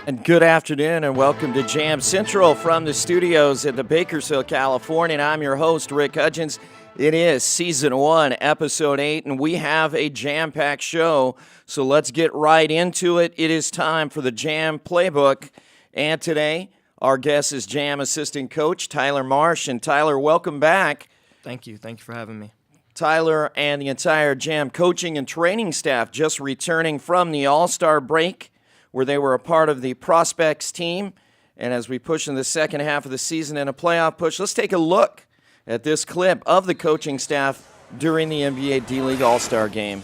And good afternoon and welcome to Jam Central from the studios at the Bakersfield, California. And I'm your host, Rick Hudgens. It is Season 1, Episode 8, and we have a jam-packed show. So let's get right into it. It is time for the Jam Playbook. And today, our guest is Jam Assistant Coach Tyler Marsh. And Tyler, welcome back. Thank you. Thank you for having me. Tyler and the entire Jam coaching and training staff just returning from the All-Star break, where they were a part of the prospects team. And as we push in the second half of the season in a playoff push, let's take a look at this clip of the coaching staff during the NBA D-League All-Star game.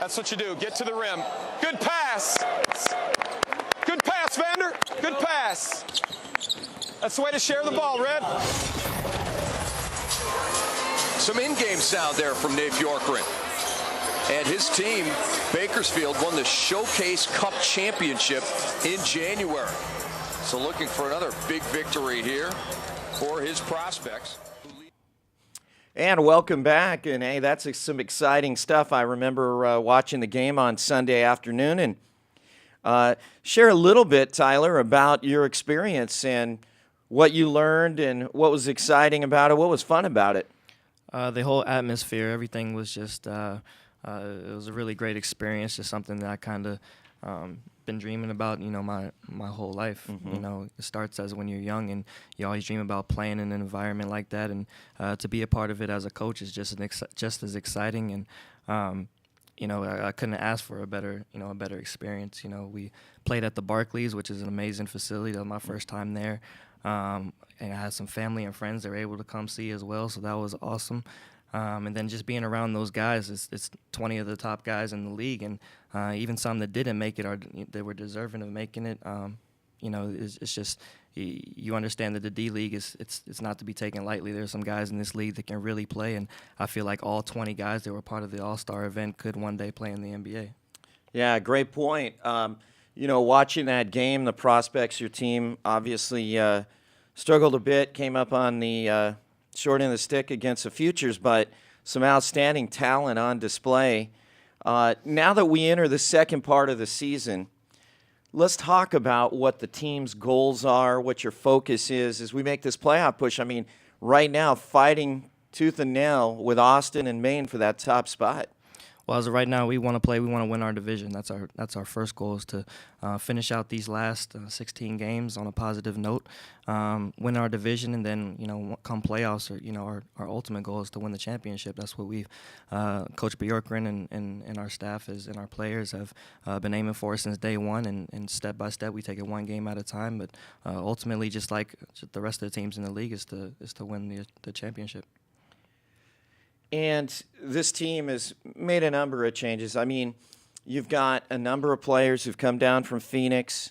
That's what you do. Get to the rim. Good pass. Good pass, Vander. Good pass. That's the way to share the ball, Red. Some in-game sound there from Nate Bjorkgren. And his team, Bakersfield, won the Showcase Cup Championship in January. So looking for another big victory here for his prospects. And welcome back. And, hey, that's some exciting stuff. I remember watching the game on Sunday afternoon. And share a little bit, Tyler, about your experience and what you learned and what was exciting about it, what was fun about it. The whole atmosphere, everything was just it was a really great experience, just something that I kind of been dreaming about, my whole life. Mm-hmm. It starts as when you're young and you always dream about playing in an environment like that, and to be a part of it as a coach is just as exciting. And I couldn't ask for a better experience. We played at the Barclays, which is an amazing facility. That was my first time there, and I had some family and friends that were able to come see as well, so that was awesome. And then just being around those guys, it's 20 of the top guys in the league, and even some that didn't make it they were deserving of making it. It's just you understand that the D League it's not to be taken lightly. There's some guys in this league that can really play, and I feel like all 20 guys that were part of the All-Star event could one day play in the NBA. Yeah, great point. Watching that game, the prospects, your team obviously struggled a bit, came up on the short end of the stick against the Futures, but some outstanding talent on display. Now that we enter the second part of the season, let's talk about what the team's goals are, what your focus is as we make this playoff push. I mean, right now, fighting tooth and nail with Austin and Maine for that top spot. Well, as of right now, we want to win our division. That's our first goal, is to finish out these last 16 games on a positive note, win our division, and then come playoffs, or our ultimate goal is to win the championship. That's what we've Coach Bjorkgren and our staff and our players have been aiming for since day one, and step by step we take it one game at a time. But ultimately, just like the rest of the teams in the league, is to win the championship. And this team has made a number of changes. I mean, you've got a number of players who've come down from Phoenix,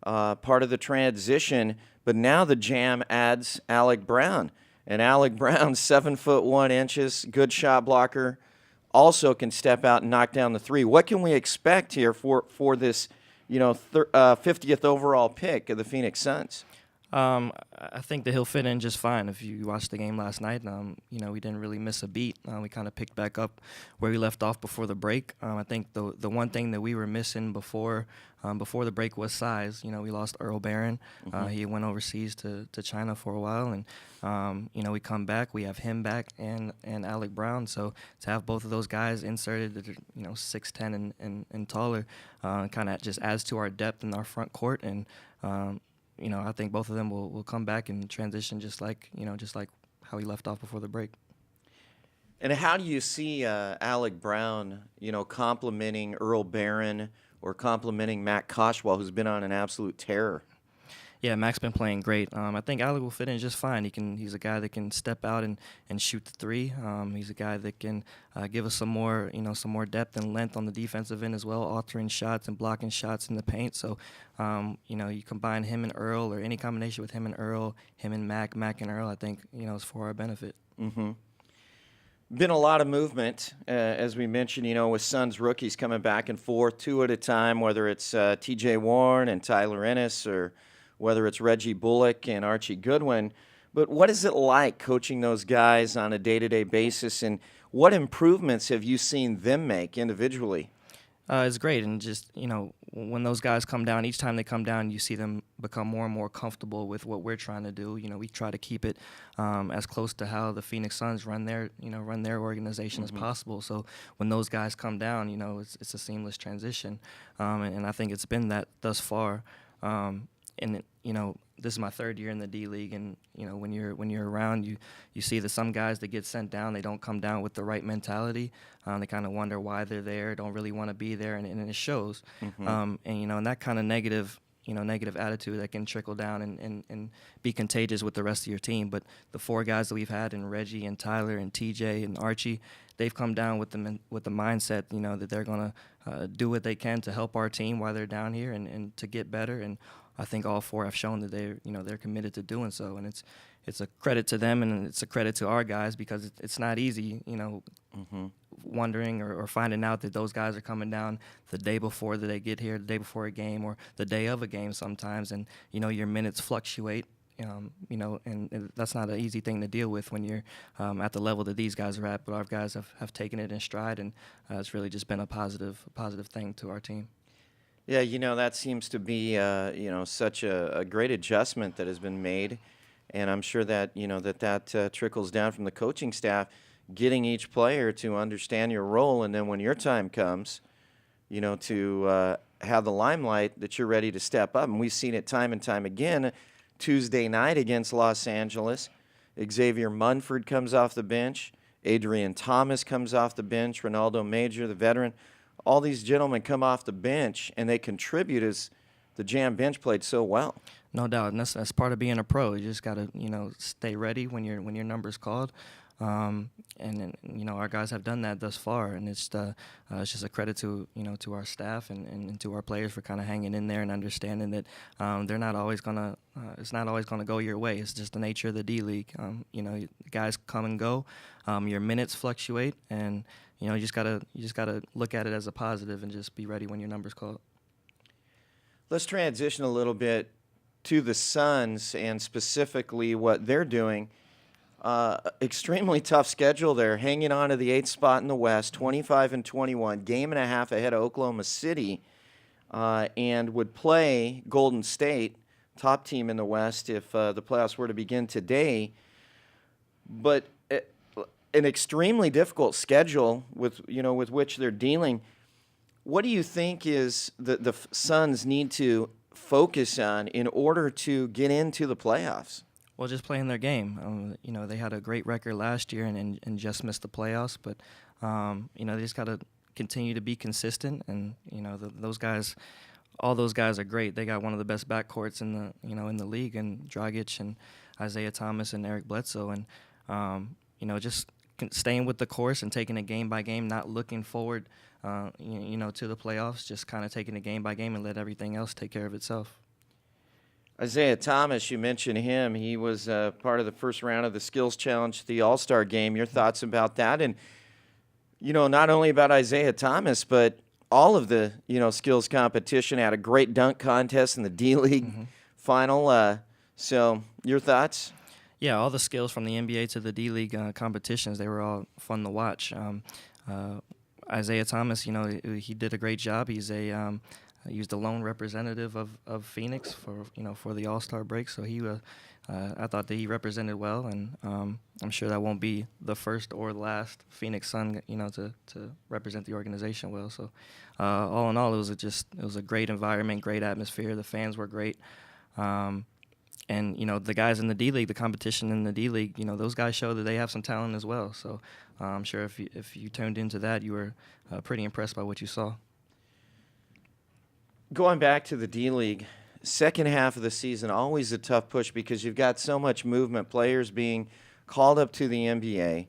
part of the transition, but now the Jam adds Alec Brown. And Alec Brown, 7'1", good shot blocker, also can step out and knock down the three. What can we expect here for this 50th overall pick of the Phoenix Suns? I think that he'll fit in just fine. If you watched the game last night, we didn't really miss a beat. We kind of picked back up where we left off before the break. I think the one thing that we were missing before the break was size. We lost Earl Barron. He went overseas to China for a while, and we come back. We have him back and Alec Brown. So to have both of those guys inserted that are 6'10" and taller, kind of just adds to our depth in our front court. And I think both of them will come back and transition just like how he left off before the break. And how do you see Alec Brown, complimenting Earl Barron or complimenting Matt Koshwal, who's been on an absolute tear? Yeah, Mac's been playing great. I think Alec will fit in just fine. He's a guy that can step out and shoot the three. He's a guy that can give us some more depth and length on the defensive end as well, altering shots and blocking shots in the paint. So, you combine him and Earl, or any combination with him and Earl, him and Mac and Earl, I think, it's for our benefit. Mm-hmm. Been a lot of movement, as we mentioned, with Suns rookies coming back and forth, two at a time, whether it's T.J. Warren and Tyler Ennis, or whether it's Reggie Bullock and Archie Goodwin. But what is it like coaching those guys on a day-to-day basis, and what improvements have you seen them make individually? It's great, and just when those guys come down, each time they come down, you see them become more and more comfortable with what we're trying to do. We try to keep it as close to how the Phoenix Suns run their organization as possible. So when those guys come down, it's a seamless transition, and I think it's been that thus far. This is my third year in the D League, and when you're around, you see that some guys that get sent down, they don't come down with the right mentality. They kind of wonder why they're there, don't really want to be there, and it shows. And that kind of negative attitude that can trickle down and be contagious with the rest of your team. But the 4 guys that we've had, and Reggie and Tyler and TJ and Archie, they've come down with the mindset, that they're gonna do what they can to help our team while they're down here and to get better. And I think all 4 have shown that they're committed to doing so, and it's a credit to them, and it's a credit to our guys, because it's not easy, wondering or finding out that those guys are coming down the day before that they get here, the day before a game, or the day of a game sometimes, and your minutes fluctuate. And that's not an easy thing to deal with when you're at the level that these guys are at. But our guys have taken it in stride, and it's really just been a positive thing to our team. Yeah, that seems to be, such a great adjustment that has been made. And I'm sure that, that trickles down from the coaching staff, getting each player to understand your role. And then when your time comes, to have the limelight, that you're ready to step up. And we've seen it time and time again. Tuesday night against Los Angeles, Xavier Munford comes off the bench. Adrian Thomas comes off the bench. Ronaldo Major, the veteran. All these gentlemen come off the bench, and they contribute as the Jam bench played so well. No doubt, and that's part of being a pro. You just got to stay ready when your number's called, and our guys have done that thus far, and it's just a credit to to our staff and to our players for kind of hanging in there and understanding that they're not always gonna it's not always gonna go your way. It's just the nature of the D League. Guys come and go, your minutes fluctuate, and you just gotta look at it as a positive and just be ready when your number's called. Let's transition a little bit to the Suns and specifically what they're doing. Extremely tough schedule there, hanging on to the 8th spot in the West, 25-21, game and a half ahead of Oklahoma City, and would play Golden State, top team in the West, if the playoffs were to begin today. But an extremely difficult schedule with which they're dealing. What do you think is the Suns need to focus on in order to get into the playoffs? Well, just playing their game. They had a great record last year and just missed the playoffs, but they just got to continue to be consistent. And those guys, all those guys are great. They got one of the best backcourts in the league, and Dragic and Isaiah Thomas and Eric Bledsoe, and just staying with the course and taking it game by game, not looking forward, to the playoffs. Just kind of taking it game by game and let everything else take care of itself. Isaiah Thomas, you mentioned him. He was part of the first round of the Skills Challenge, the All-Star Game. Your thoughts about that? And, not only about Isaiah Thomas, but all of the, skills competition. Had a great dunk contest in the D-League final. So your thoughts? Yeah, all the skills from the NBA to the D-League competitions, they were all fun to watch. Isaiah Thomas, he did a great job. He was the lone representative of Phoenix for the All-Star break. So I thought that he represented well, and I'm sure that won't be the first or the last Phoenix Sun, to represent the organization well. So all in all, it was a great environment, great atmosphere. The fans were great. And the guys in the D League, the competition in the D League, those guys show that they have some talent as well. So I'm sure if you tuned into that, you were pretty impressed by what you saw. Going back to the D League, second half of the season, always a tough push because you've got so much movement, players being called up to the NBA,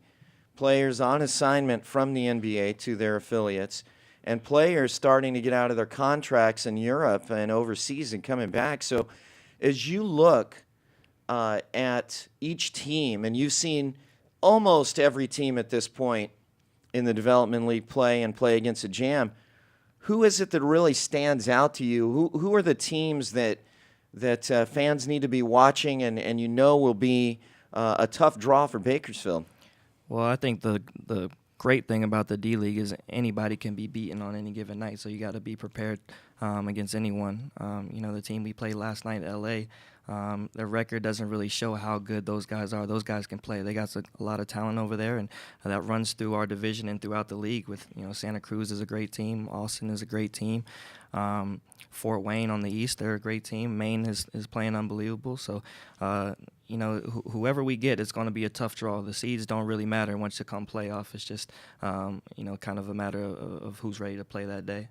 players on assignment from the NBA to their affiliates, and players starting to get out of their contracts in Europe and overseas and coming back. So as you look at each team, and you've seen almost every team at this point in the Development League play against a Jam, who is it that really stands out to you? Who are the teams that fans need to be watching and will be a tough draw for Bakersfield? Well, I think the great thing about the D-League is anybody can be beaten on any given night, so you got to be prepared against anyone. The team we played last night, L.A., their record doesn't really show how good those guys are. Those guys can play. They got a lot of talent over there, and that runs through our division and throughout the league. With Santa Cruz is a great team. Austin is a great team. Fort Wayne on the east, they're a great team. Maine is playing unbelievable. So, whoever we get, it's going to be a tough draw. The seeds don't really matter once you come playoff. It's just, kind of a matter of who's ready to play that day.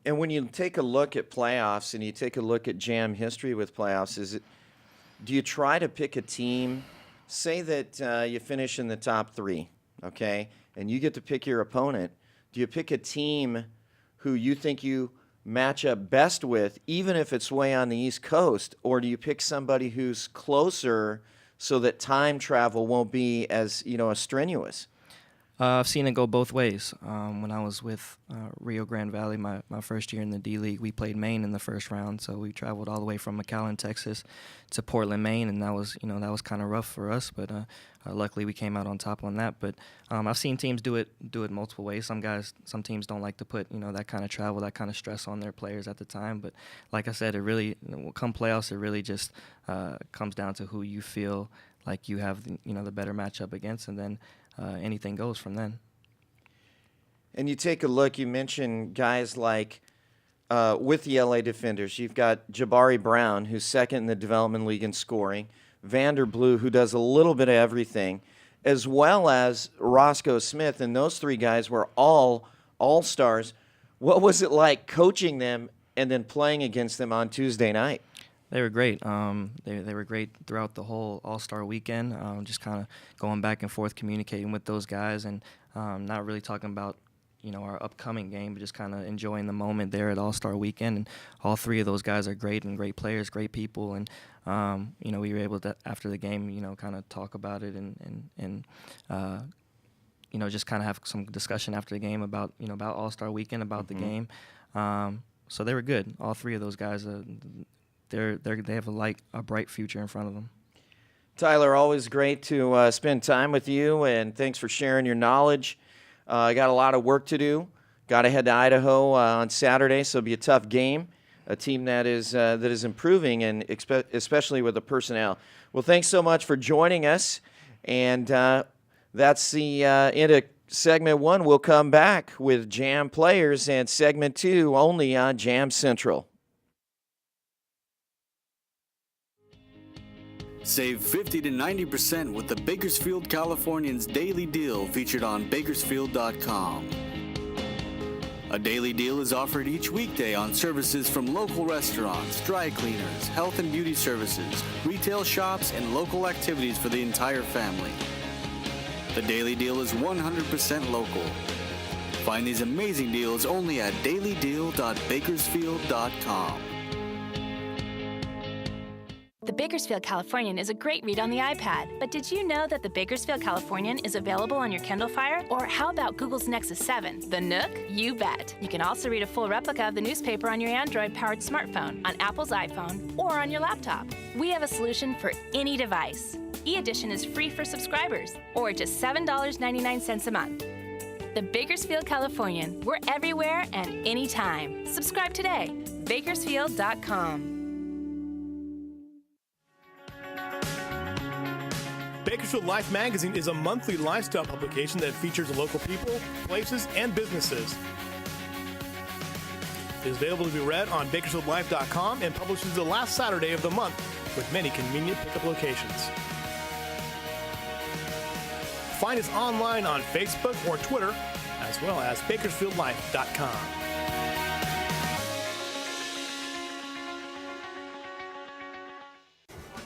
And when you take a look at playoffs and you take a look at Jam history with playoffs, do you try to pick a team, say that you finish in the top 3, okay, and you get to pick your opponent, do you pick a team who you think you match up best with, even if it's way on the East Coast, or do you pick somebody who's closer so that time travel won't be as, as strenuous? I've seen it go both ways. When I was with Rio Grande Valley, my first year in the D-League, we played Maine in the first round. So we traveled all the way from McAllen, Texas to Portland, Maine, and that was kind of rough for us. But luckily we came out on top on that. But I've seen teams do it multiple ways. Some teams don't like to put that kind of travel, that kind of stress on their players at the time. But like I said, it really, come playoffs, it really just comes down to who you feel like you have the better matchup against, and then anything goes from then. And you take a look, you mentioned guys like with the LA Defenders, you've got Jabari Brown, who's second in the Development League in scoring, Vander Blue, who does a little bit of everything, as well as Roscoe Smith, and those 3 guys were all all-stars. What was it like coaching them and then playing against them on Tuesday night? They were great. They were great throughout the whole All-Star weekend, just kind of going back and forth, communicating with those guys, and not really talking about our upcoming game, but just kind of enjoying the moment there at All-Star weekend. And all 3 of those guys are great and great players, great people, and we were able to, after the game, kind of talk about it and just kind of have some discussion after the game about about All-Star weekend, about the game. So they were good. All 3 of those guys. They have a bright future in front of them. Tyler, always great to spend time with you, and thanks for sharing your knowledge. I got a lot of work to do. Got to head to Idaho on Saturday, so it'll be a tough game. A team that is improving, and especially with the personnel. Well, thanks so much for joining us, and that's the end of segment 1. We'll come back with Jam players and segment 2 only on Jam Central. Save 50 to 90% with the Bakersfield Californians Daily Deal featured on Bakersfield.com. A daily deal is offered each weekday on services from local restaurants, dry cleaners, health and beauty services, retail shops, and local activities for the entire family. The daily deal is 100% local. Find these amazing deals only at dailydeal.bakersfield.com. The Bakersfield Californian is a great read on the iPad, but did you know that the Bakersfield Californian is available on your Kindle Fire? Or how about Google's Nexus 7, the Nook? You bet. You can also read a full replica of the newspaper on your Android-powered smartphone, on Apple's iPhone, or on your laptop. We have a solution for any device. E-Edition is free for subscribers, or just $7.99 a month. The Bakersfield Californian. We're everywhere and anytime. Subscribe today. Bakersfield.com. Bakersfield Life magazine is a monthly lifestyle publication that features local people, places, and businesses. It is available to be read on Bakersfieldlife.com and publishes the last Saturday of the month with many convenient pickup locations. Find us online on Facebook or Twitter, as well as Bakersfieldlife.com.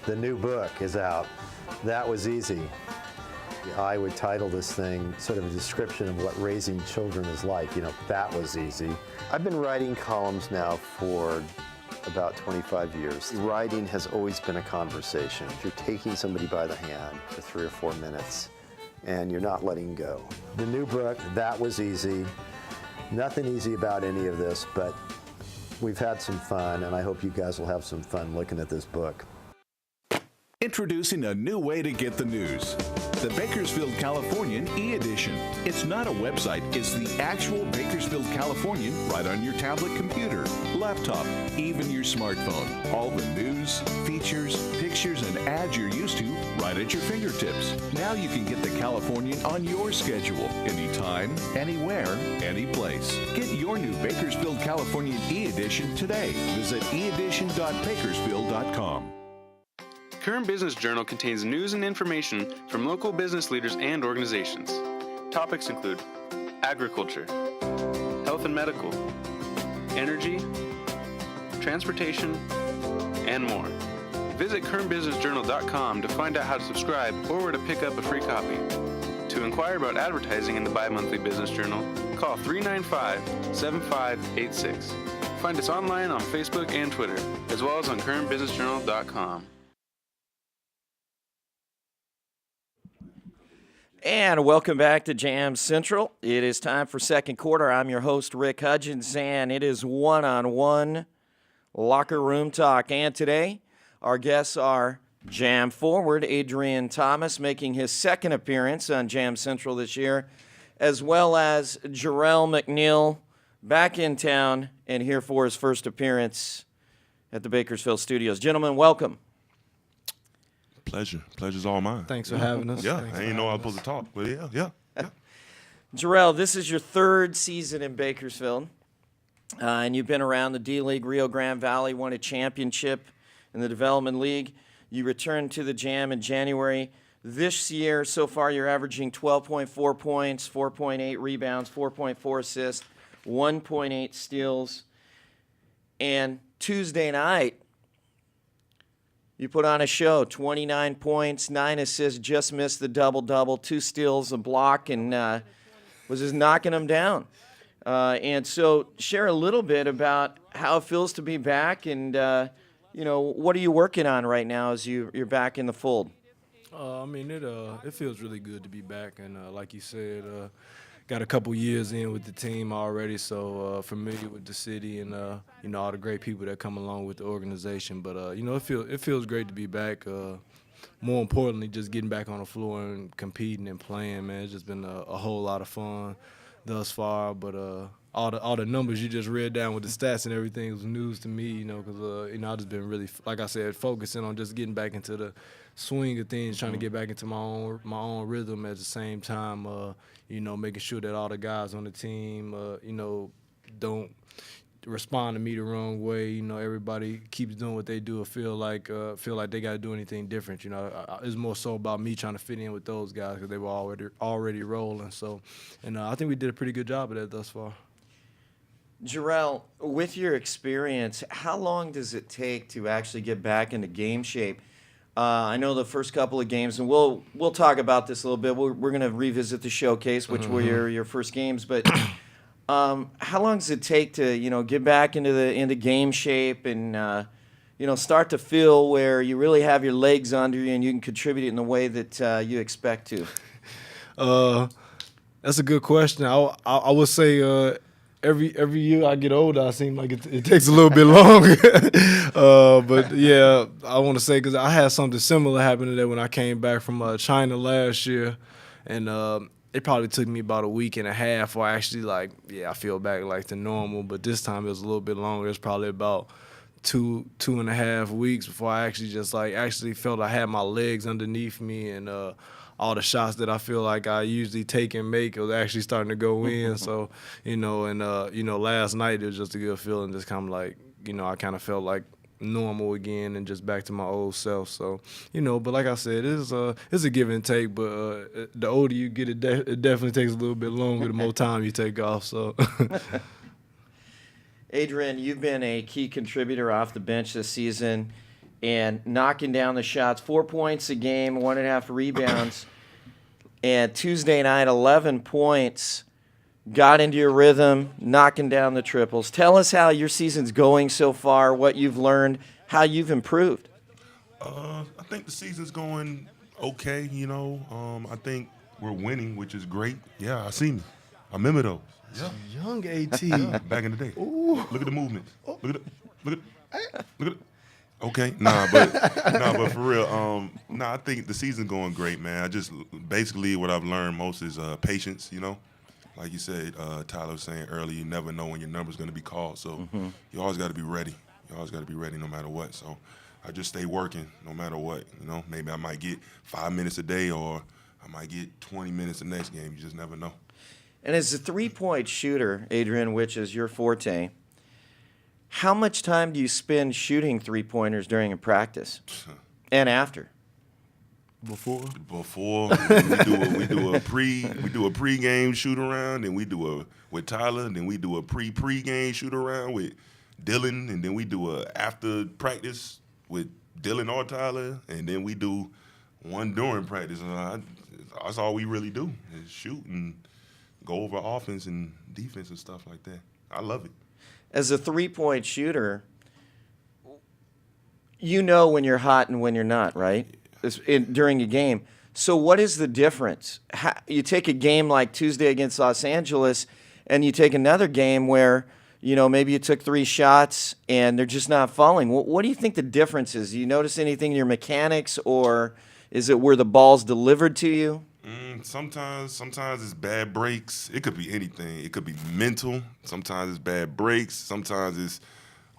The new book is out. That was easy. I would title this thing sort of a description of what raising children is like. That was easy. I've been writing columns now for about 25 years. Writing has always been a conversation. You're taking somebody by the hand for 3 or 4 minutes, and you're not letting go. The new book, That Was Easy. Nothing easy about any of this, but we've had some fun, and I hope you guys will have some fun looking at this book. Introducing a new way to get the news. The Bakersfield Californian e-edition. It's not a website, it's the actual Bakersfield Californian right on your tablet computer, laptop, even your smartphone. All the news, features, pictures, and ads you're used to right at your fingertips. Now you can get the Californian on your schedule, anytime, anywhere, any place. Get your new Bakersfield Californian e-edition today. Visit eedition.bakersfield.com. Current Business Journal contains news and information from local business leaders and organizations. Topics include agriculture, health and medical, energy, transportation, and more. Visit currentbusinessjournal.com to find out how to subscribe or where to pick up a free copy. To inquire about advertising in the bi-monthly Business Journal, call 395-7586. Find us online on Facebook and Twitter, as well as on currentbusinessjournal.com. And welcome back to Jam Central. It is time for second quarter. I'm your host, Rick Hudgens, and it is one-on-one locker room talk. And today, our guests are Jam forward Adrian Thomas, making his second appearance on Jam Central this year, as well as Jerel McNeal, back in town and here for his first appearance at the Bakersfield studios. Gentlemen, welcome. Pleasure. Pleasure's all mine. Thanks for having us. Yeah, I didn't know I was supposed to talk, but yeah. Jerel, this is your third season in Bakersfield, and you've been around the D-League, Rio Grande Valley, won a championship in the Development League. You returned to the Jam in January. This year, so far, you're averaging 12.4 points, 4.8 rebounds, 4.4 assists, 1.8 steals. And Tuesday night, you put on a show, 29 points, 9 assists, just missed the double-double, 2 steals, a block, and was just knocking them down. And so share a little bit about how it feels to be back and, what are you working on right now as you're back in the fold? It feels really good to be back. And like you said, got a couple years in with the team already, so familiar with the city and all the great people that come along with the organization. But it feels great to be back. More importantly, just getting back on the floor and competing and playing, man. It's just been a whole lot of fun thus far. But all the numbers you just read down with the stats and everything was news to me, because I've just been really, like I said, focusing on just getting back into the swing of things, trying to get back into my own rhythm at the same time, making sure that all the guys on the team, don't respond to me the wrong way. Everybody keeps doing what they do or feel like they got to do anything different. It's more so about me trying to fit in with those guys because they were already rolling. So, and I think we did a pretty good job of that thus far. Jerel, with your experience, how long does it take to actually get back into game shape? I know the first couple of games, and we'll talk about this a little bit. We're going to revisit the showcase, which were your first games. But how long does it take to get back into game shape and start to feel where you really have your legs under you and you can contribute in the way that you expect to? That's a good question. I would say. Every year I get older, I seem like it takes a little bit longer. But, yeah, I want to say because I had something similar happen to that when I came back from China last year. And it probably took me about a week and a half where I actually, I feel back like to normal. But this time it was a little bit longer. It was probably about two and a half weeks before I actually just, actually felt I had my legs underneath me and all the shots that I feel like I usually take and make was actually starting to go in. So, last night it was just a good feeling, just kind of I kind of felt like normal again and just back to my old self. So, but like I said, it's a give and take, but the older you get, it definitely takes a little bit longer the more time you take off. So. Adrian, you've been a key contributor off the bench this season and knocking down the shots, 4 points a game, 1.5 rebounds. And Tuesday night, 11 points, got into your rhythm, knocking down the triples. Tell us how your season's going so far, what you've learned, how you've improved. I think the season's going okay, I think we're winning, which is great. Yeah, I see me. I remember those. Yeah. Young AT. Yeah, back in the day. Ooh. Look at the movements. Look at it. Okay, but for real, I think the season's going great, man. I just basically what I've learned most is patience. You know, like you said, Tyler was saying earlier, you never know when your number's going to be called, so you always got to be ready. You always got to be ready no matter what. So I just stay working no matter what. You know, maybe I might get 5 minutes a day, or I might get 20 minutes the next game. You just never know. And as a three-point shooter, Adrian, which is your forte, how much time do you spend shooting three-pointers during a practice and after? Before we do a pre-game shoot around, then we do with Tyler, and then we do a pre-game shoot around with Dylan, and then we do a after practice with Dylan or Tyler, and then we do one during practice. That's all we really do is shoot and go over offense and defense and stuff like that. I love it. As a three-point shooter, you know when you're hot and when you're not, right? During a game. So what is the difference? You take a game like Tuesday against Los Angeles, and you take another game where, you know, maybe you took 3 shots and they're just not falling. What do you think the difference is? Do you notice anything in your mechanics, or is it where the ball's delivered to you? Sometimes it's bad breaks. It could be anything. It could be mental. Sometimes it's bad breaks. Sometimes it's,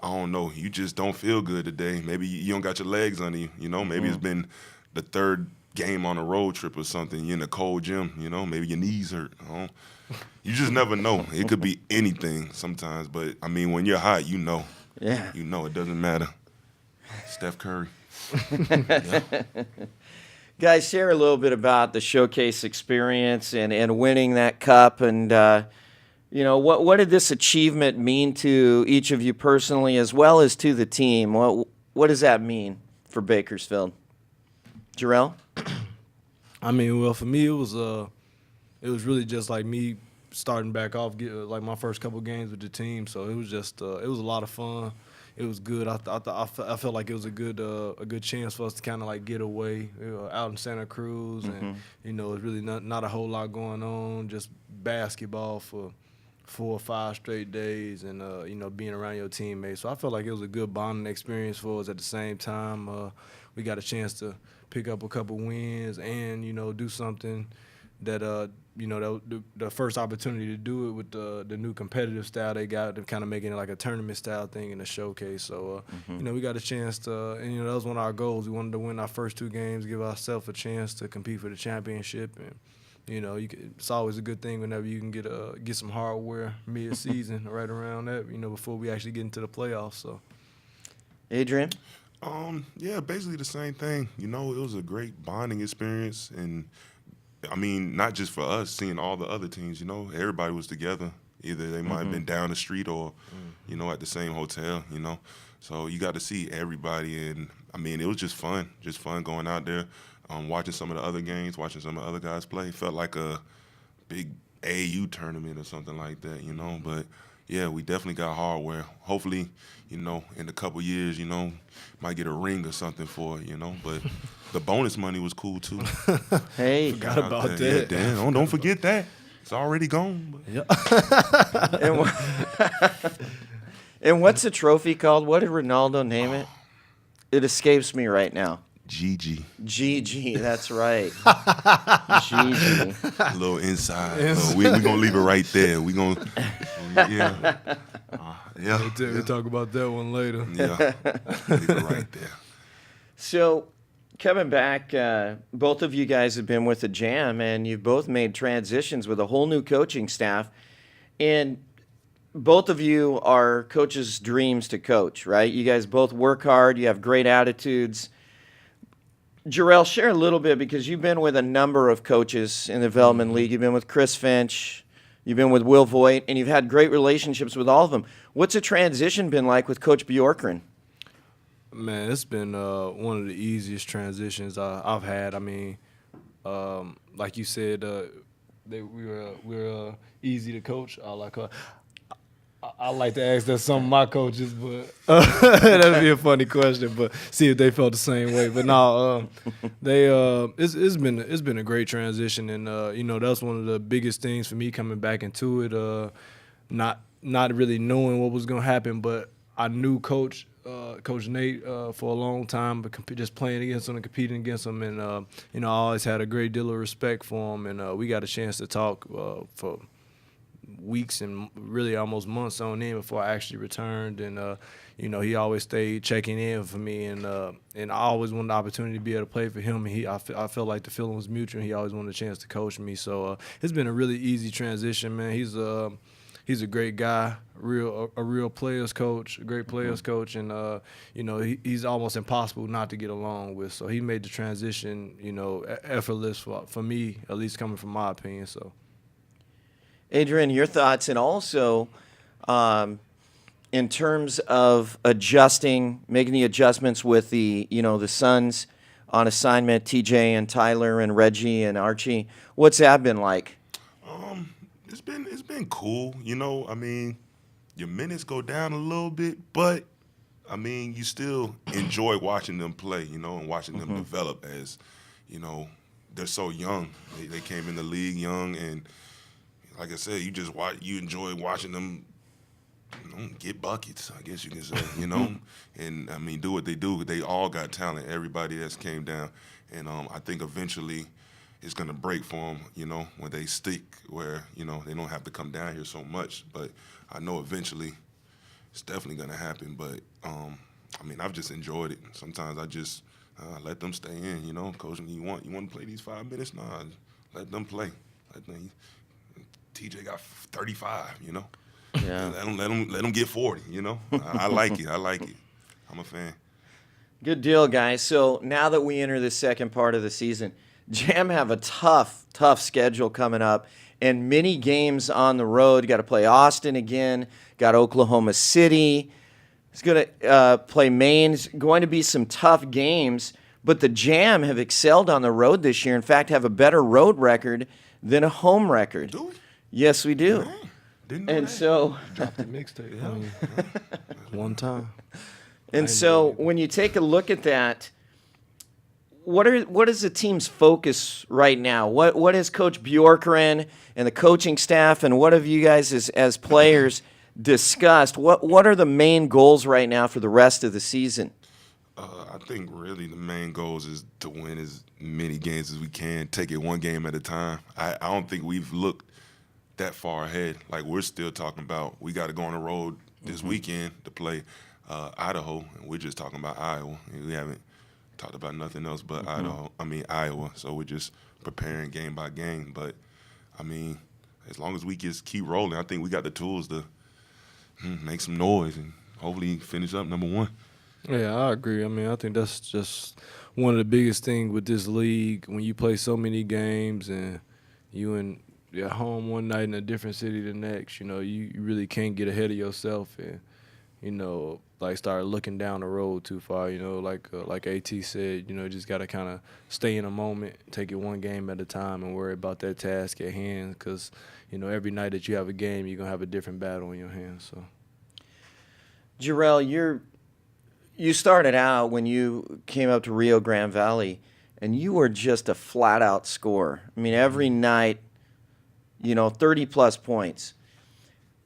I don't know, you just don't feel good today. Maybe you don't got your legs under you. You know, maybe it's been the 3rd game on a road trip or something. You're in a cold gym. You know, maybe your knees hurt. You just never know. It could be anything sometimes. But I mean, when you're hot, you know. Yeah. You know it doesn't matter. Steph Curry. Guys, share a little bit about the showcase experience and winning that cup, and you know, what did this achievement mean to each of you personally, as well as to the team? What does that mean for Bakersfield? Jerel? I mean, well, for me, it was really just like me starting back off, like my first couple games with the team. So it was just it was a lot of fun. It was good. I felt like it was a good chance for us to kind of like get away out in Santa Cruz, and you know, it's really not a whole lot going on. Just basketball for 4 or 5 straight days, and you know, being around your teammates. So I felt like it was a good bonding experience for us. At the same time, we got a chance to pick up a couple wins and, you know, do something that you know, the first opportunity to do it with the new competitive style they got, to kind of making it like a tournament style thing in the showcase. So you know, we got a chance to, and you know, that was one of our goals. We wanted to win our first 2 games, give ourselves a chance to compete for the championship. And you know, it's always a good thing whenever you can get some hardware mid-season, right around that, you know, before we actually get into the playoffs. So, Adrian? Yeah, basically the same thing. You know, it was a great bonding experience, and I mean, not just for us, seeing all the other teams. You know, everybody was together. Either they might have been down the street or, you know, at the same hotel. You know, so you got to see everybody, and I mean, it was just fun going out there. Watching some of the other games, watching some of the other guys play, felt like a big AAU tournament or something like that, you know. But yeah, we definitely got hardware. Hopefully, you know, in a couple years, you know, might get a ring or something for it, you know. But the bonus money was cool too. Hey, forgot about that. Yeah, Dan, don't forget that. It's already gone. Yeah. And what's the trophy called? What did Ronaldo name it? It escapes me right now. GG, that's right. GG. A little inside. We're going to leave it right there. We're going to, yeah. We'll talk about that one later. Yeah, leave it right there. So, coming back, both of you guys have been with the Jam, and you've both made transitions with a whole new coaching staff. And both of you are coaches' dreams to coach, right? You guys both work hard. You have great attitudes. Jerel, share a little bit, because you've been with a number of coaches in the Development League. You've been with Chris Finch, you've been with Will Voigt, and you've had great relationships with all of them. What's the transition been like with Coach Bjorkgren? Man, it's been one of the easiest transitions I've had. I mean, like you said, we're easy to coach. I like to ask that some of my coaches, but that'd be a funny question. But see if they felt the same way. But no, it's been a great transition, and you know, that's one of the biggest things for me coming back into it. Not really knowing what was gonna happen, but I knew Coach Coach Nate for a long time, but just playing against him and competing against him, and I always had a great deal of respect for him, and we got a chance to talk for weeks and really almost months on end before I actually returned, and he always stayed checking in for me, and I always wanted the opportunity to be able to play for him, and I felt like the feeling was mutual, and he always wanted a chance to coach me, so it's been a really easy transition, man. He's a great guy, a real players coach, a great players coach, and he's almost impossible not to get along with. So he made the transition, effortless for me, at least coming from my opinion. So, Adrian, your thoughts, and also in terms of making the adjustments with the sons on assignment, TJ and Tyler and Reggie and Archie. What's that been like? It's been cool, I mean, your minutes go down a little bit, but I mean, you still enjoy watching them play, and watching them develop as, they're so young. They came in the league young, and like I said, you enjoy watching them get buckets, I guess you can say, and I mean, do what they do. They all got talent, everybody that's came down, and I think eventually it's going to break for them, when they stick where, they don't have to come down here so much. But I know eventually it's definitely going to happen. But, I mean, I've just enjoyed it. Sometimes I just let them stay in, Coach, you want to play these 5 minutes? Nah, let them play. TJ got 35, Yeah. Let them get 40, I like it. I'm a fan. Good deal, guys. So now that we enter the second part of the season, Jam have a tough schedule coming up, and many games on the road. Got to play Austin again. Got Oklahoma City. It's going to play Maine. It's going to be some tough games, but the Jam have excelled on the road this year. In fact, have a better road record than a home record. Do we? Yes, we do. Man, didn't know And that. so, dropped the mixtape one time. and so when you take a look at that, what is the team's focus right now? What has Coach Bjorkren and the coaching staff, and what have you guys as players discussed? What are the main goals right now for the rest of the season? I think really the main goals is to win as many games as we can, take it one game at a time. I don't think we've looked that far ahead. Like, we're still talking about we got to go on the road this weekend to play Idaho, and we're just talking about Iowa. And we haven't talked about nothing else but Iowa. So we're just preparing game by game. But, I mean, as long as we just keep rolling, I think we got the tools to make some noise and hopefully finish up number one. Yeah, I agree. I mean, I think that's just one of the biggest things with this league. When you play so many games and you're home one night in a different city the next, you really can't get ahead of yourself and, like start looking down the road too far, like AT said, just got to kind of stay in a moment, take it one game at a time and worry about that task at hand because, every night that you have a game, you're going to have a different battle in your hands. So, Jerel, you started out when you came up to Rio Grande Valley, and you were just a flat-out scorer. I mean, every night, 30-plus points.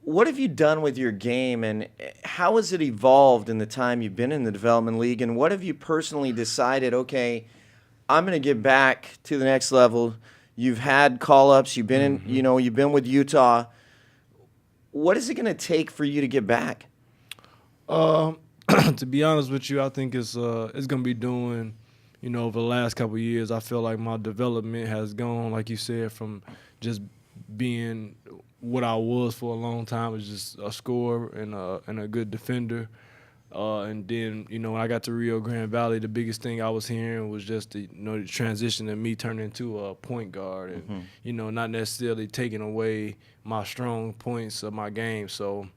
What have you done with your game, and how has it evolved in the time you've been in the Development League, and what have you personally decided, okay, I'm going to get back to the next level? You've had call-ups, you've been you've been with Utah. What is it going to take for you to get back? To be honest with you, I think it's going to be doing, over the last couple of years, I feel like my development has gone, like you said, from just being what I was for a long time, was just a scorer and a good defender. And then, when I got to Rio Grande Valley, the biggest thing I was hearing was just the transition of me turning into a point guard and, not necessarily taking away my strong points of my game. So,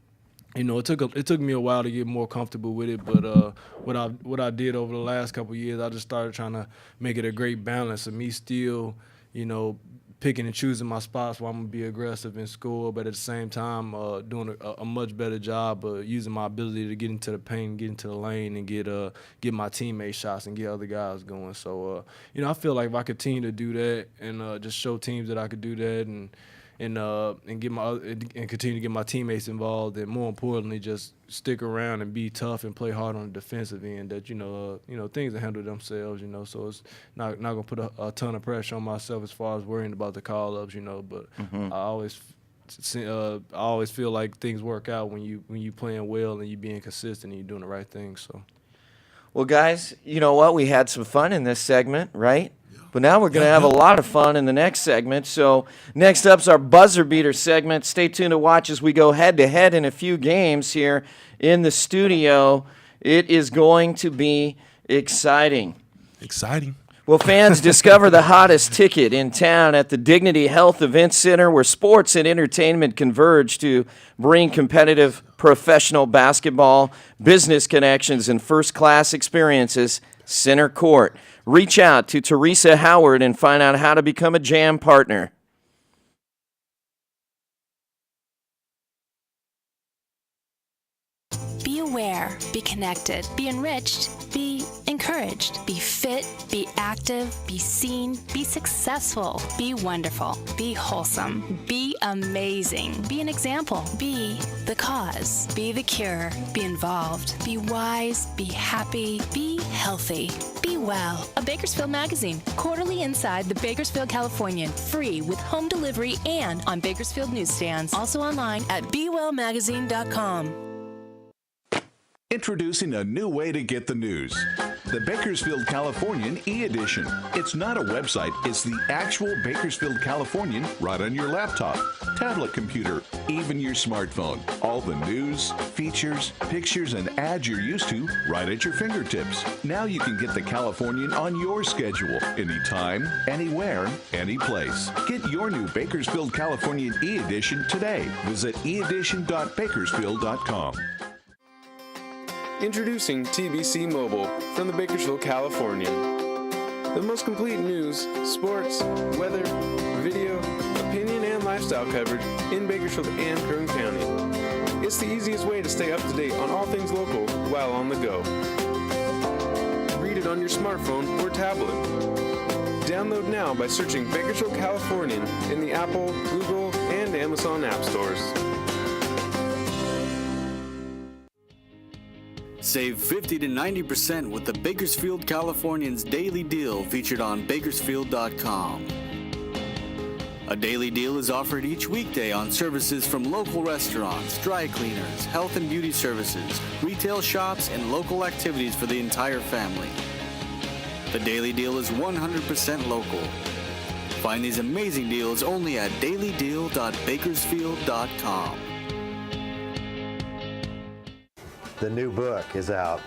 it took me a while to get more comfortable with it, but what I did over the last couple of years, I just started trying to make it a great balance of me still, picking and choosing my spots where I'm going to be aggressive and score, but at the same time doing a much better job of using my ability to get into the paint, get into the lane, and get my teammates shots and get other guys going. So, I feel like if I continue to do that and just show teams that I could do that and continue to get my teammates involved, and more importantly, just stick around and be tough and play hard on the defensive end. That things will handle themselves. So it's not gonna put a ton of pressure on myself as far as worrying about the call ups. But I always feel like things work out when you playing well and you being consistent and you doing the right thing. So. Well, guys, you know what? We had some fun in this segment, right? But now we're going to have a lot of fun in the next segment. So next up's our buzzer beater segment. Stay tuned to watch as we go head-to-head in a few games here in the studio. It is going to be exciting. Exciting. Well, fans, discover the hottest ticket in town at the Dignity Health Event Center, where sports and entertainment converge to bring competitive professional basketball, business connections, and first-class experiences center court. Reach out to Teresa Howard and find out how to become a Jam partner. Be aware, be connected, be enriched, be encouraged, be fit, be active, be seen, be successful, be wonderful, be wholesome, be amazing, be an example, be the cause, be the cure, be involved, be wise, be happy, be healthy, be well. A Bakersfield magazine, quarterly inside the Bakersfield Californian, free with home delivery and on Bakersfield newsstands. Also online at bewellmagazine.com. Introducing a new way to get the news. The Bakersfield Californian e-edition. It's not a website, it's the actual Bakersfield Californian right on your laptop, tablet computer, even your smartphone. All the news, features, pictures, and ads you're used to right at your fingertips. Now you can get the Californian on your schedule, anytime, anywhere, anyplace. Get your new Bakersfield Californian e-edition today. Visit eedition.bakersfield.com. Introducing TBC Mobile from the Bakersfield Californian. The most complete news, sports, weather, video, opinion, and lifestyle coverage in Bakersfield and Kern County. It's the easiest way to stay up to date on all things local while on the go. Read it on your smartphone or tablet. Download now by searching Bakersfield Californian in the Apple, Google, and Amazon app stores. Save 50 to 90% with the Bakersfield Californian's daily deal featured on Bakersfield.com. A daily deal is offered each weekday on services from local restaurants, dry cleaners, health and beauty services, retail shops, and local activities for the entire family. The daily deal is 100% local. Find these amazing deals only at dailydeal.bakersfield.com. The new book is out.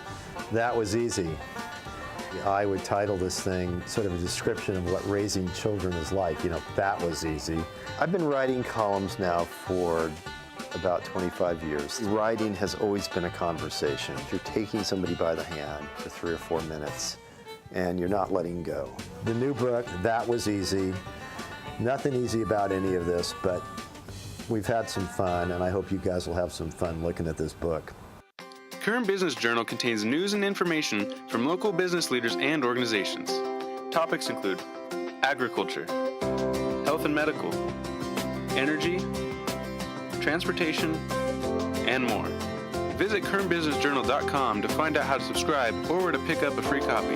That was easy. I would title this thing sort of a description of what raising children is like. That was easy. I've been writing columns now for about 25 years. Writing has always been a conversation. You're taking somebody by the hand for 3 or 4 minutes, and you're not letting go. The new book, That Was Easy. Nothing easy about any of this, but we've had some fun, and I hope you guys will have some fun looking at this book. Kern Business Journal contains news and information from local business leaders and organizations. Topics include agriculture, health and medical, energy, transportation, and more. Visit kernbusinessjournal.com to find out how to subscribe or where to pick up a free copy.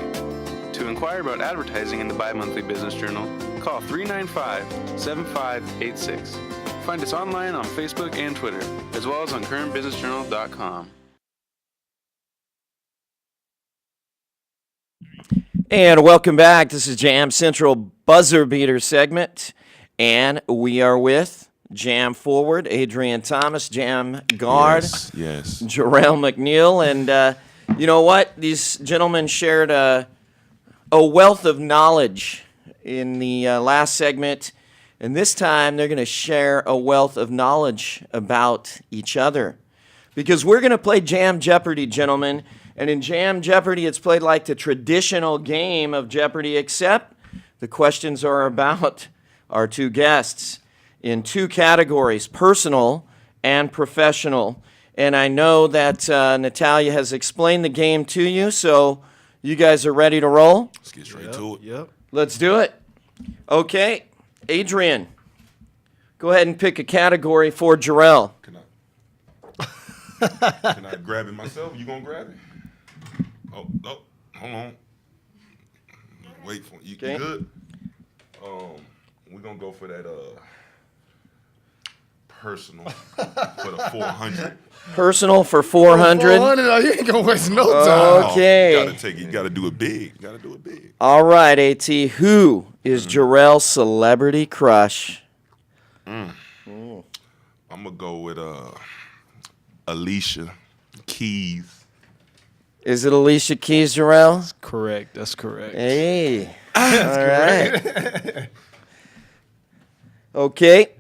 To inquire about advertising in the bi-monthly business journal, call 395-7586. Find us online on Facebook and Twitter, as well as on kernbusinessjournal.com. And welcome back. This is Jam Central Buzzer Beater segment, and we are with Jam forward Adrian Thomas, Jam guard Yes. Jerel McNeal, and you know what? These gentlemen shared a wealth of knowledge in the last segment, and this time they're going to share a wealth of knowledge about each other, because we're going to play Jam Jeopardy, gentlemen. And in Jam Jeopardy, it's played like the traditional game of Jeopardy, except the questions are about our two guests in two categories, personal and professional. And I know that Natalia has explained the game to you, so you guys are ready to roll? Let's get straight to it. Yep. Let's do it. Okay, Adrian, Go ahead and pick a category for Jerel. Can I grab it myself? You gonna grab it? Oh, hold on. Wait for you. Okay. You good? We're gonna go for that personal for the 400. Personal for 400. 400, you ain't gonna waste no time. Okay. You gotta do it big. You gotta do it big. All right, AT. Who is Jerel's celebrity crush? I'm gonna go with Alicia Keys. Is it Alicia Keys, Jerel? Correct. That's correct. Hey. All right. Okay.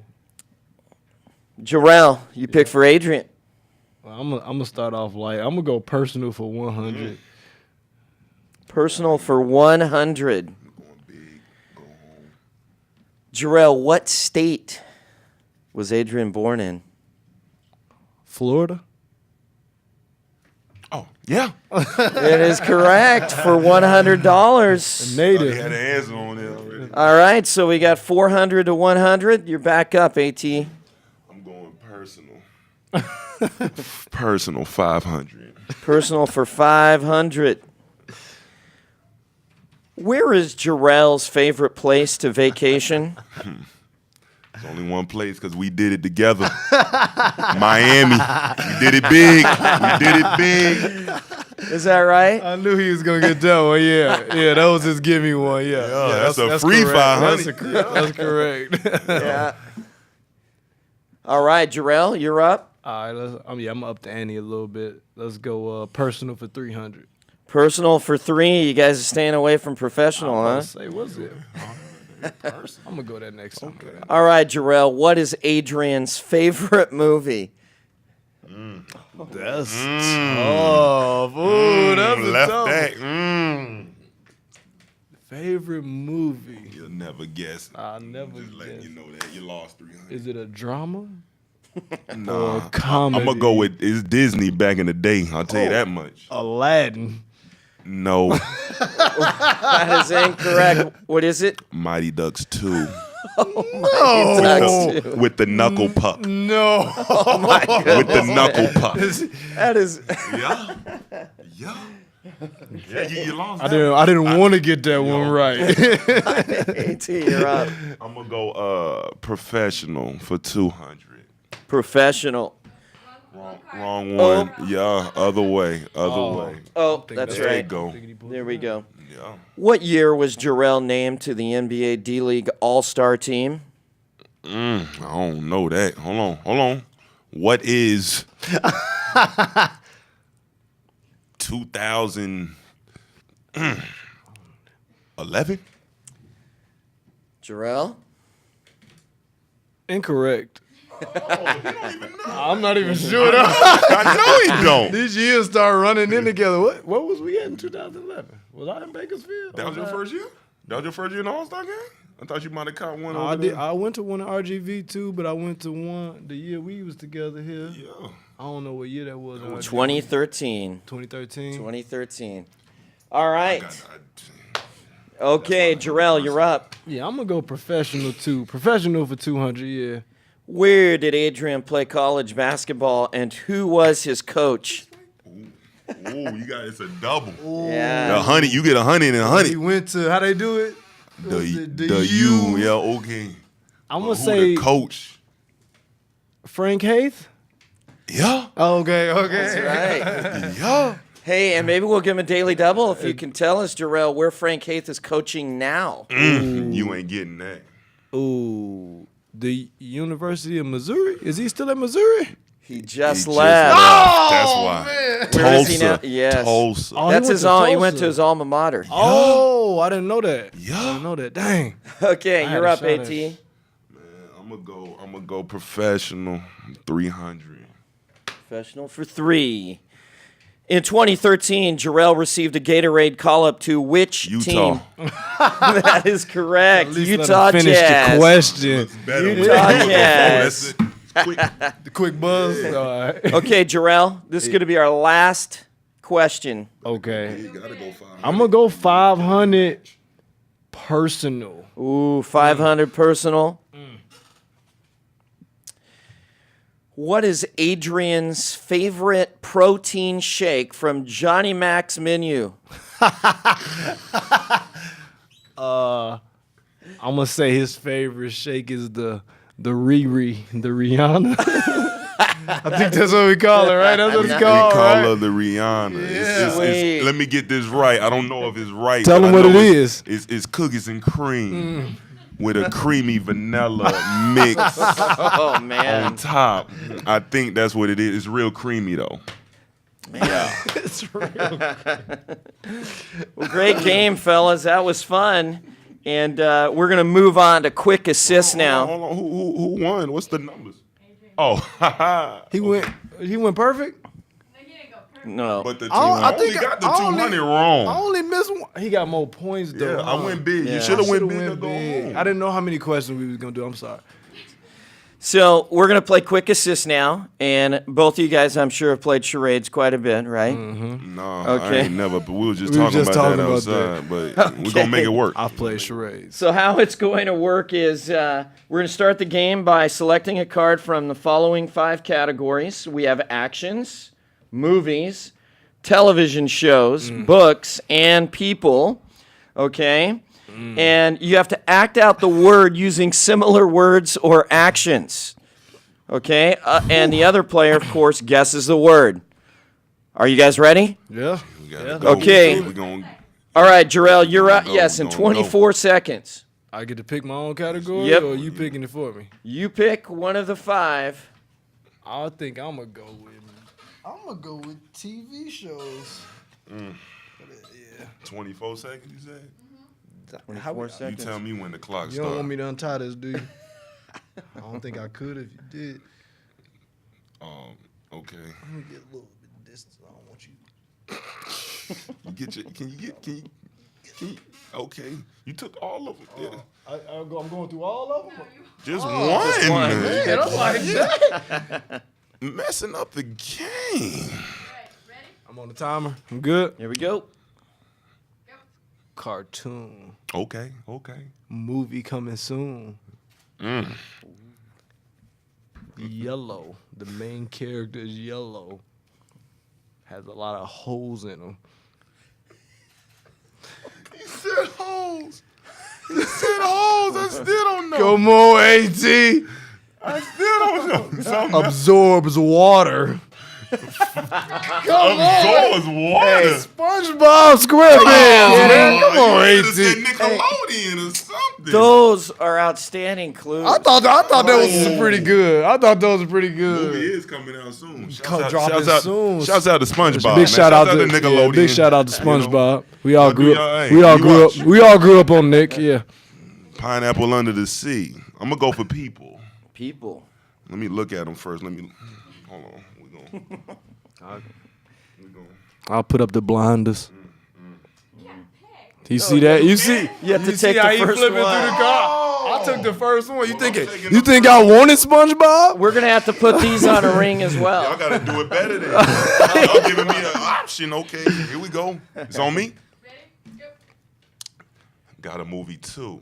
Jerel, you pick for Adrian. Well, I'm gonna start off light. I'm gonna go personal for 100. Personal for 100. Jerel, what state was Adrian born in? Florida. Oh, yeah. It is correct for $100. Native. He had an answer on it already. All right, so we got 400 to 100. You're back up, AT. I'm going personal. Personal 500. Personal for 500. Where is Jerel's favorite place to vacation? There's only one place because we did it together. Miami. We did it big. We did it big. Is that right? I knew he was gonna get that one. Yeah, that was his gimme one. Yeah, that's a free correct. 500. That's correct. Yeah. All right, Jerel, you're up. All right, I'm up to ante a little bit. Let's go personal for 300. Personal for 3. You guys are staying away from professional, huh? Say, what's it? I'm gonna go that next time. All right, Jerel, what is Adrian's favorite movie? That's tough. Ooh, that's left tough. that. Favorite movie? You'll never guess. I'll never Just letting guess. you know that you lost 300. Is it a drama? Nah, comedy? I'm gonna go with it's Disney back in the day. I'll tell you that much. Aladdin. No, That is incorrect. What is it? Mighty Ducks 2 Ducks 2. with the knuckle puck. No. Oh my goodness. With the knuckle puck. That is. Yeah. You lost. I didn't want to get that one right. AT, you're up. I'm gonna go professional for 200. Professional. Wrong one. Yeah, other way. Oh, that's There you right. go. There we go. Yeah. What year was Jerel named to the NBA D-League All-Star team? I don't know that. Hold on. What is 2011? Jerel? Incorrect. I'm not even sure. I know he don't. These years start running in together. What was we at in 2011? Was I in Bakersfield? That was your first year? That was your first year in the All-Star game? I thought you might have caught one over I did. there. I went to one at RGV too, but I went to one the year we was together here. Yeah. I don't know what year that was. 2013. 2013. 2013. All right. Okay, Jerel, you're up. Yeah, I'm gonna go professional too. Professional for 200. Yeah. Where did Adrian play college basketball, and who was his coach? Ooh, you got it's a double. Yeah. A honey, you get 100 and 100. He went to how they do it. The U. U, yeah, okay. I'm Who gonna say the coach? Frank Haith. Yeah. Okay. That's right. Yeah. Hey, and maybe we'll give him a daily double if you can tell us, Jerel, where Frank Haith is coaching now. You ain't getting that. Ooh, the University of Missouri. Is he still at Missouri? He just He left. That's why. Where is he now? Tulsa. Yes. Tulsa. Oh, That's he his went to he went Tulsa. to his alma mater. Oh, I didn't know that. Yeah. I didn't know that. Dang. Okay, I had you're a up, shot at AT. it. I'm gonna go professional 300. Professional for 3. In 2013, Jerel received a Gatorade call-up to which Utah. team? That is correct. At least Utah let him finish Jazz. the question. Utah Jazz. The quick buzz. All right. Okay, Jerel, this is going to be our last question. Okay. You gotta go 500. I'm gonna go 500 personal. Ooh, 500 personal. What is Adrian's favorite protein shake from Johnny Mac's menu? I'm gonna say his favorite shake is the Rihanna. I think that's what we call it, right? That's what it's called, We call right? her the Rihanna. It's, let me get this right. I don't know if it's right. Tell but them I what know it is. It's cookies and cream with a creamy vanilla mix Oh, man. on top. I think that's what it is. It's real creamy, though. Yeah. It's real. Well, great game, fellas. That was fun. And we're going to move on to quick assist now. Hold on. Who won? What's the numbers? Oh, He went perfect. No. But the I only got the 200 wrong. I only missed one. He got more points though. Yeah, I went big. Yeah. You should have went Should've big or go home. I didn't know how many questions we was gonna do. I'm sorry. So we're going to play quick assist now. And both of you guys, I'm sure, have played charades quite a bit, right? No, Okay. I ain't never. But we were just We were talking just about talking that about outside. But we're gonna make it work. I've played charades. So how it's going to work is we're going to start the game by selecting a card from the following 5 categories. We have actions, movies, television shows, books, and people. Okay? And you have to act out the word using similar words or actions. Okay? And the other player, of course, guesses the word. Are you guys ready? Yeah. We gotta go. Okay. We're gonna All right, Jerel, you're up. Go, Yes, in go, 24 seconds. I get to pick my own category, Yep. or you picking it for me? You pick one of the 5. I think I'm gonna go with TV shows. 24 seconds. You said. 24 You seconds. tell me when the clock You don't want starts. me to untie this, do you? I don't think I could if you did. Okay. I'm gonna get a little bit of distance. I don't want you. Can you? Okay. You took all of them. Yeah. I'm going through all of them. Just one. one. Man, I'm like that. Messing up the game. I'm on the timer. I'm good. Here we go. Cartoon. Okay. Movie coming soon. Yellow. The main character is yellow. Has a lot of holes in him. He said holes. I still don't know. Come on, AT. I still don't know. Absorbs water. Absorbs water. SpongeBob SquarePants, man. Come on, You AT. should've said Nickelodeon or something. Those are outstanding clues. I thought that was pretty good. I thought those were pretty Movie good. is coming out soon. Dropping soon. Shouts out to SpongeBob. Big shout out to Nickelodeon. big shout out to You know, SpongeBob. We all y'all grew do up. y'all- hey, We all you grew watch. up. We all grew up on Nick. Yeah. Pineapple under the sea. I'm gonna go for people. People. Let me look at them first. Hold on. We going. I'll put up the blinders. You see that? You see? You have to You take see how the he first flipping one. through the car? I took the first one. You think I wanted SpongeBob? We're going to have to put these on a ring as well. Y'all gotta do it better than y'all giving me an option. Okay, here we go. It's on me. Got a movie too.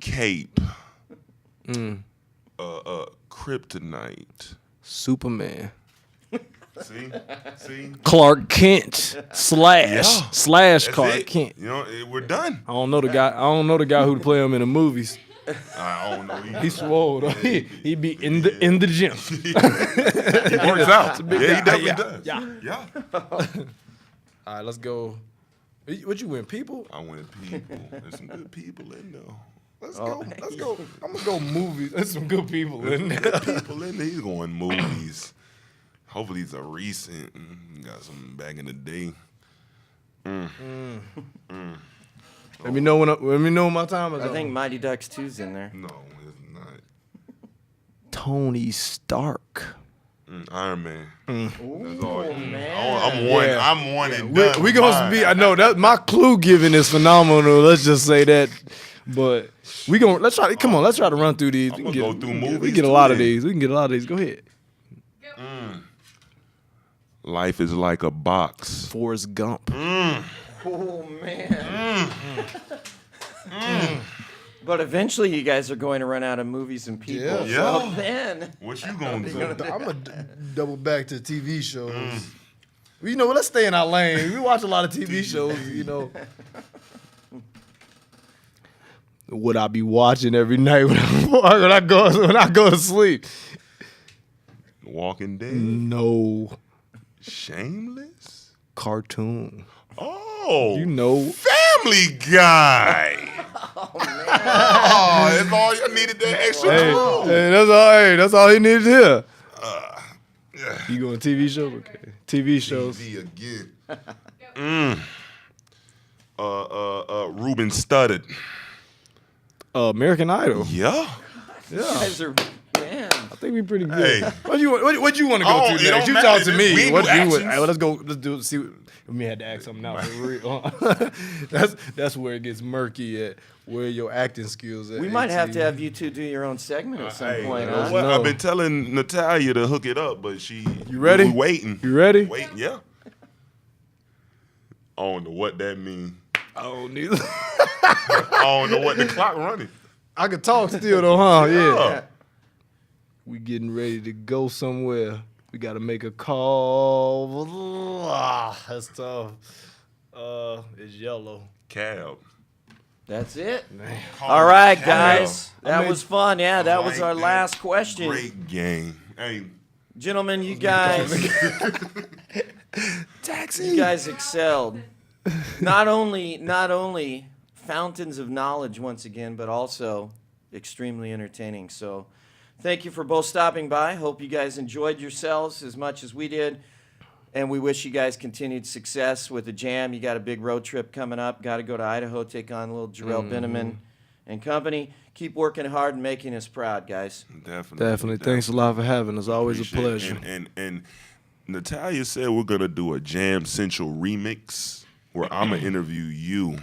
Cape. Kryptonite. Superman. See? Clark Kent slash That's Clark it. Kent. You know, we're done. I don't know the guy who'd play him in the movies. I don't know. He swole though. He be in the gym. He works out. Yeah, he definitely does. Yeah. All right, let's go. What you win? People? I went people. There's some good people in there. Let's go. I'm gonna go movies. There's some good people in there. Good people in there. He's going movies. Hopefully these are recent. Got some back in the day. Let me know when my time is I on. think Mighty Ducks 2's in there. No, it's not. Tony Stark. Iron Man. That's all. man. I'm one and done. We gonna be. I know that my clue giving is phenomenal. Let's just say that. But let's try. Come on, let's try to run through these. I'm gonna go through movies. We can get a lot of these. We can get a lot of these. Go ahead. Life is like a box. Forrest Gump. Oh, man. But eventually, you guys are going to run out of movies and people. Yeah. So Yeah. then, What you gonna do? I'm going to double back to TV shows. Well, you know what? Let's stay in our lane. We watch a lot of TV shows, you know. What I be watching every night when I go to sleep? Walking Dead. No. Shameless. Cartoon. Oh. You know. Family Guy. Oh, that's all you needed, that extra tool. Hey, that's all he needed here. You going TV shows? Okay. TV shows. TV again. Ruben Studdard. American Idol. Yeah. you guys are, man. I think we pretty good. Hey. What you want to go Oh, to it next? don't You matter. talk to me. We What do you would? actions. Hey, let's go. Let's do. See. We had to act something out for real. That's where it gets murky at. Where your acting skills at. We might have 18. to have you two do your own segment at some Hey, point. you know Huh? what? No. I've been telling Natalia to hook it up, but she. You ready? We waiting. You ready? Waiting, yeah. I don't know what that means. I don't neither. I don't know what the clock running. I can talk still though, huh? Yeah. Yeah. We getting ready to go somewhere. We got to make a call. That's tough. It's yellow. Cab. That's it. Man. All right, Cab. guys. I That mean, was fun. Yeah, that was Like our that. last question. Great game. Hey, Gentlemen, you guys, you guys excelled. Not only fountains of knowledge once again, but also extremely entertaining. So thank you for both stopping by. Hope you guys enjoyed yourselves as much as we did. And we wish you guys continued success with the Jam. You got a big road trip coming up. Got to go to Idaho, take on little Jerel Benneman and company. Keep working hard and making us proud, guys. Definitely. Thanks a lot for having us. Always a Appreciate it. pleasure. And Natalia said we're gonna do a Jam Central remix where I'm gonna interview you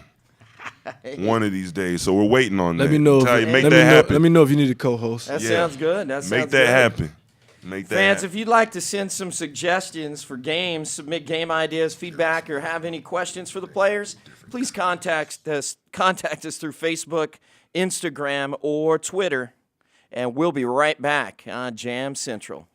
one of these days. So we're waiting on that. Let me know. Natalia, make let that happen. Let me know if you need a co-host. That Yeah. sounds good. That sounds Make that good. happen. Make that Fans, happen. if you'd like to send some suggestions for games, submit game ideas, feedback, or have any questions for the players, please contact us through Facebook, Instagram, or Twitter, and we'll be right back on Jam Central.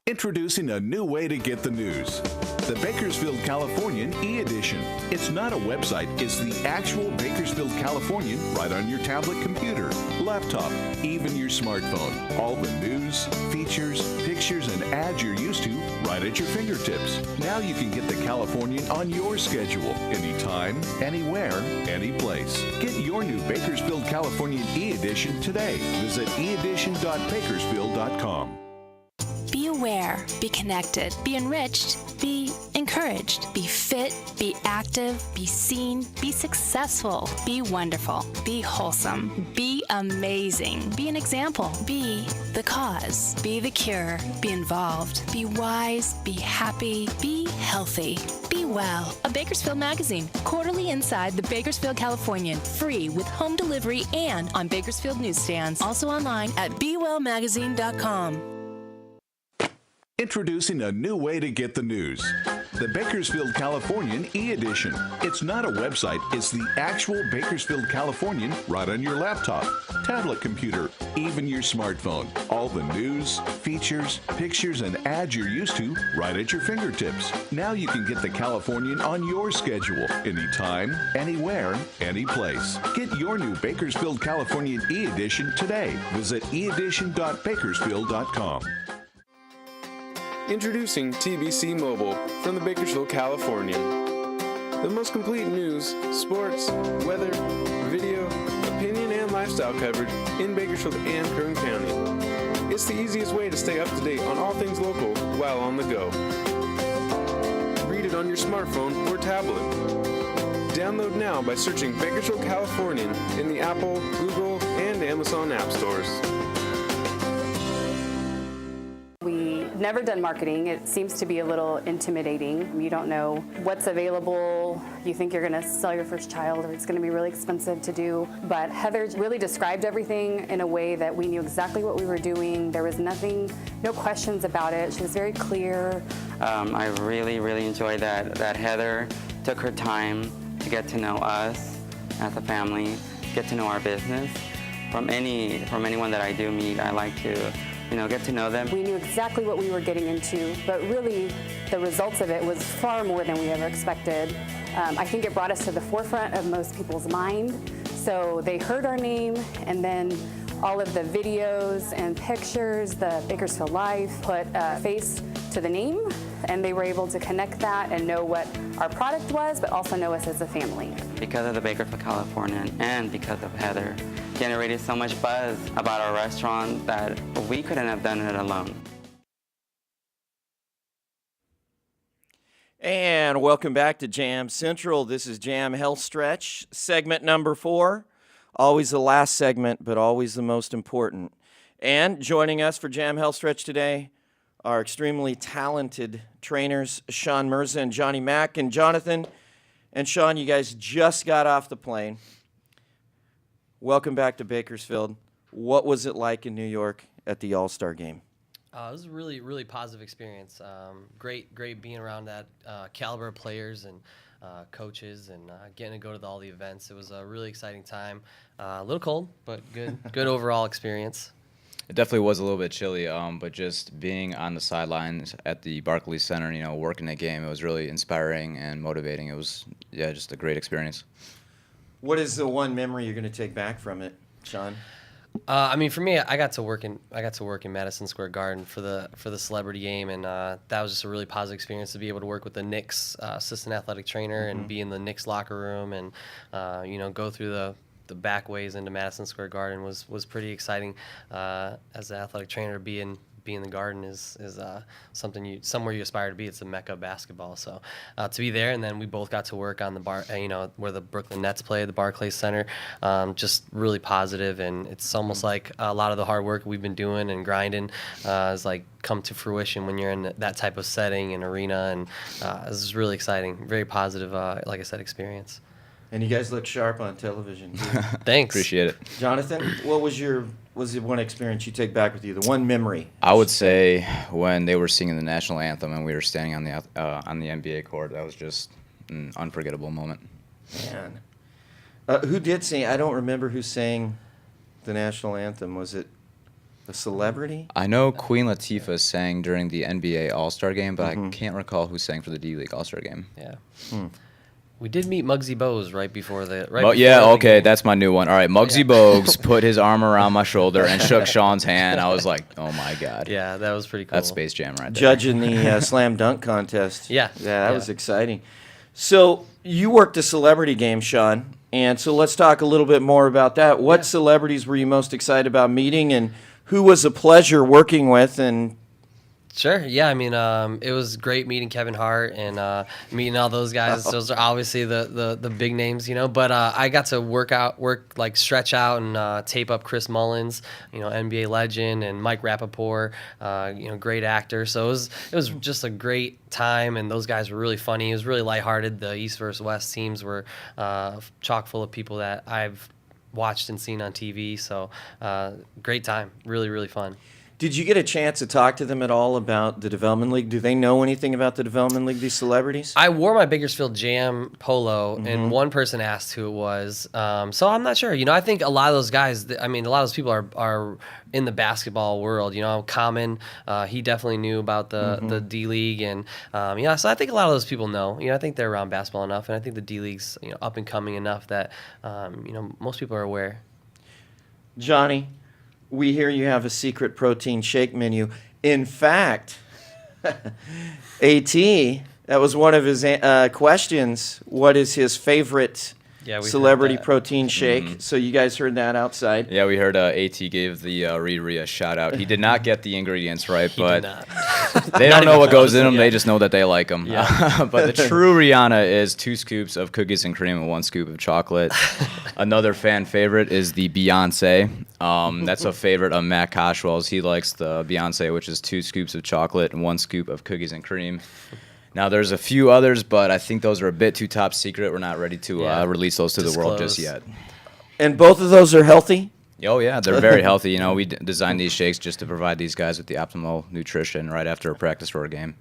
Introducing a new way to get the news. The Bakersfield Californian e-edition. It's not a website, it's the actual Bakersfield Californian right on your tablet computer, laptop, even your smartphone. All the news, features, pictures, and ads you're used to right at your fingertips. Now you can get the Californian on your schedule, anytime, anywhere, any place. Get your new Bakersfield Californian e-edition today. Visit eedition.bakersfield.com. Be aware, be connected, be enriched, be encouraged, be fit, be active, be seen, be successful, be wonderful, be wholesome, be amazing, be an example, be the cause, be the cure, be involved, be wise, be happy, be healthy, be well. A Bakersfield magazine, quarterly inside the Bakersfield Californian, free with home delivery and on Bakersfield newsstands. Also online at bewellmagazine.com. Introducing a new way to get the news. The Bakersfield Californian e-edition. It's not a website, it's the actual Bakersfield Californian right on your laptop, tablet computer, even your smartphone. All the news, features, pictures, and ads you're used to right at your fingertips. Now you can get the Californian on your schedule, anytime, anywhere, any place. Get your new Bakersfield Californian e-edition today. Visit eedition.bakersfield.com. Introducing TBC Mobile from the Bakersfield Californian. The most complete news, sports, weather, video, opinion, and lifestyle coverage in Bakersfield and Kern County. It's the easiest way to stay up to date on all things local while on the go. Read it on your smartphone or tablet. Download now by searching Bakersfield Californian in the Apple, Google, and Amazon app stores. We've never done marketing. It seems to be a little intimidating. You don't know what's available. You think you're going to sell your first child, or it's going to be really expensive to do. But Heather really described everything in a way that we knew exactly what we were doing. There was nothing, no questions about it. She was very clear. I really enjoyed that Heather took her time to get to know us as a family, get to know our business. From anyone that I do meet, I like to, get to know them. We knew exactly what we were getting into, but really the results of it was far more than we ever expected. I think it brought us to the forefront of most people's mind. So they heard our name, and then all of the videos and pictures, the Bakersfield Life, put a face to the name, and they were able to connect that and know what our product was, but also know us as a family. Because of the Bakersfield Californian and because of Heather, generated so much buzz about our restaurant that we couldn't have done it alone. And welcome back to Jam Central. This is Jam Health Stretch, segment number 4. Always the last segment, but always the most important. And joining us for Jam Health Stretch today are extremely talented trainers, Shaun, Mirza, and Johnny Mack. And Jonathan and Shaun, you guys just got off the plane. Welcome back to Bakersfield. What was it like in New York at the All-Star Game? It was a really, really positive experience. Great being around that caliber of players and coaches and getting to go to all the events. It was a really exciting time. A little cold, but good overall experience. It definitely was a little bit chilly, but just being on the sidelines at the Barclays Center, working the game, it was really inspiring and motivating. It was, just a great experience. What is the one memory you're going to take back from it, Shaun? For me, I got to work in Madison Square Garden for the celebrity game, and that was just a really positive experience to be able to work with the Knicks assistant athletic trainer and be in the Knicks locker room and go through the back ways into Madison Square Garden was pretty exciting. As an athletic trainer, be in the Garden is something somewhere you aspire to be. It's a mecca of basketball. So to be there, and then we both got to work on the bar, where the Brooklyn Nets play, the Barclays Center. Just really positive, and it's almost like a lot of the hard work we've been doing and grinding is like come to fruition when you're in that type of setting and arena, and this is really exciting, very positive, like I said, experience. And you guys look sharp on television. Thanks. Appreciate it. Jonathan, what was the one experience you take back with you, the one memory? I would say when they were singing the national anthem and we were standing on the NBA court, that was just an unforgettable moment. Man. Who did sing? I don't remember who sang the national anthem. Was it a celebrity? I know Queen Latifah sang during the NBA All-Star Game, but I can't recall who sang for the D-League All-Star Game. Yeah. We did meet Muggsy Bogues right before the. Okay, that's my new one. All right, Muggsy Bogues put his arm around my shoulder and shook Shaun's hand. I was like, oh my God. Yeah, that was pretty cool. That's Space Jam right there. Judging the slam dunk contest. Yeah. Yeah, that was exciting. So you worked a celebrity game, Shaun, and so let's talk a little bit more about that. What celebrities were you most excited about meeting, and who was a pleasure working with? And Sure. Yeah. It was great meeting Kevin Hart and meeting all those guys. Those are obviously the big names, But I got to stretch out and tape up Chris Mullins, NBA legend, and Mike Rappaport, great actor. So it was just a great time, and those guys were really funny. It was really lighthearted. The East versus West teams were chock full of people that I've watched and seen on TV. So great time. Really, really fun. Did you get a chance to talk to them at all about the Development League? Do they know anything about the Development League, these celebrities? I wore my Bakersfield Jam polo, and one person asked who it was. So I'm not sure. I think a lot of those guys, a lot of those people are in the basketball world. Common, he definitely knew about the D-League. And, so I think a lot of those people know. I think they're around basketball enough, and I think the D-League's up and coming enough that, most people are aware. Johnny, we hear you have a secret protein shake menu. In fact, AT, that was one of his questions. What is his favorite celebrity protein shake? So you guys heard that outside. Yeah, we heard AT gave the Riri a shout out. He did not get the ingredients right, but they don't know what goes in them. They just know that they like them. Yeah. But the true Rihanna is 2 scoops of cookies and cream and 1 scoop of chocolate. Another fan favorite is the Beyonce. That's a favorite of Matt Koshwell's. He likes the Beyonce, which is 2 scoops of chocolate and 1 scoop of cookies and cream. Now, there's a few others, but I think those are a bit too top secret. We're not ready to release those to the world just yet. And both of those are healthy? Oh, yeah, they're very healthy. You know, we designed these shakes just to provide these guys with the optimal nutrition right after a practice or a game.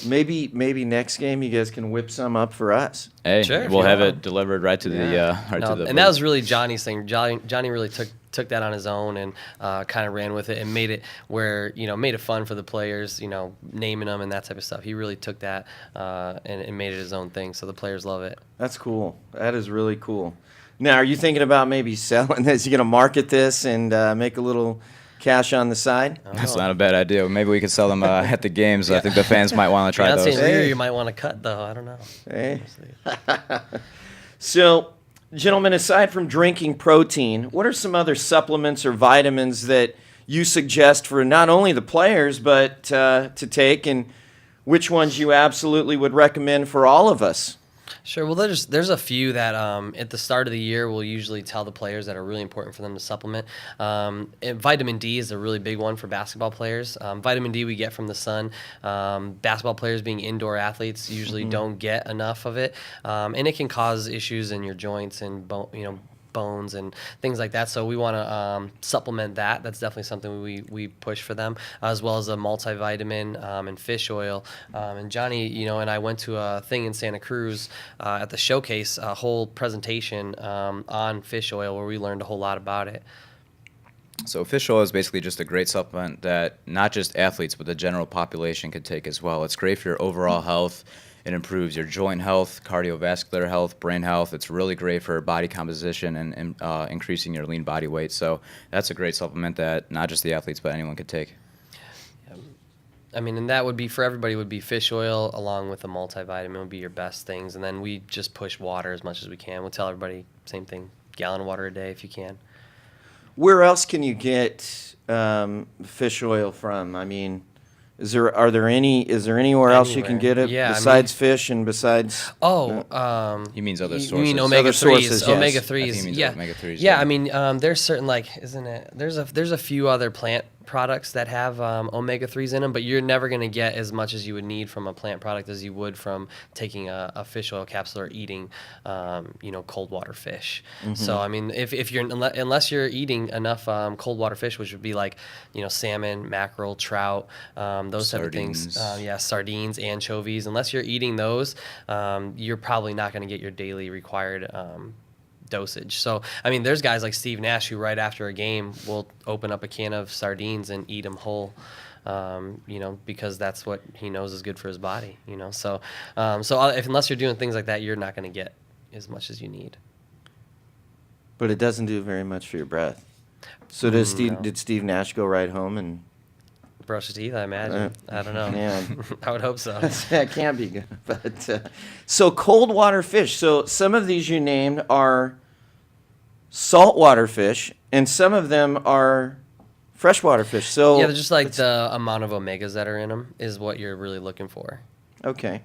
Maybe next game you guys can whip some up for us. Hey, Sure, we'll have it delivered right to the No, the. and that was really Johnny's thing. Johnny really took that on his own and kind of ran with it and made it where, made it fun for the players, naming them and that type of stuff. He really took that and made it his own thing, so the players love it. That's cool. That is really cool. Now, are you thinking about maybe selling this? You going to market this and make a little cash on the side? That's not a bad idea. Maybe we could sell them at the games. I think the fans might want to try those. You might want to cut, though. I don't know. Hey. So, gentlemen, aside from drinking protein, what are some other supplements or vitamins that you suggest for not only the players but to take, and which ones you absolutely would recommend for all of us? Sure. Well, there's a few that at the start of the year we'll usually tell the players that are really important for them to supplement. And vitamin D is a really big one for basketball players. Vitamin D we get from the sun. Basketball players, being indoor athletes, usually don't get enough of it, and it can cause issues in your joints and bones and things like that. So we want to supplement that. That's definitely something we push for them, as well as a multivitamin and fish oil. And Johnny, and I went to a thing in Santa Cruz at the showcase, a whole presentation on fish oil where we learned a whole lot about it. So fish oil is basically just a great supplement that not just athletes but the general population can take as well. It's great for your overall health. It improves your joint health, cardiovascular health, brain health. It's really great for body composition and increasing your lean body weight. So that's a great supplement that not just the athletes but anyone could take. I mean, and that would be for everybody, would be fish oil along with a multivitamin would be your best things. And then we just push water as much as we can. We'll tell everybody same thing, gallon of water a day if you can. Where else can you get fish oil from? I mean, is there anywhere else you can get it besides fish and besides? He means other sources. You mean omega-3s? Yes. Omega-3s, yeah. Omega-3s, yeah. I mean, there's certain isn't it? There's a few other plant products that have omega-3s in them, but you're never going to get as much as you would need from a plant product as you would from taking a fish oil capsule or eating, cold water fish. Mm-hmm. So I mean, if you're unless you're eating enough cold water fish, which would be like salmon, mackerel, trout, those type of things. Sardines, anchovies. Unless you're eating those, you're probably not going to get your daily required dosage. So, I mean, there's guys like Steve Nash who right after a game will open up a can of sardines and eat them whole, because that's what he knows is good for his body, So, unless you're doing things like that, you're not going to get as much as you need. But it doesn't do very much for your breath. So did Steve Nash go right home and brush his teeth? I imagine. I don't know. Yeah. I would hope so. That can't be good. But so cold water fish. So some of these you named are saltwater fish, and some of them are freshwater fish. So yeah, they're just like the amount of omegas that are in them is what you're really looking for. Okay.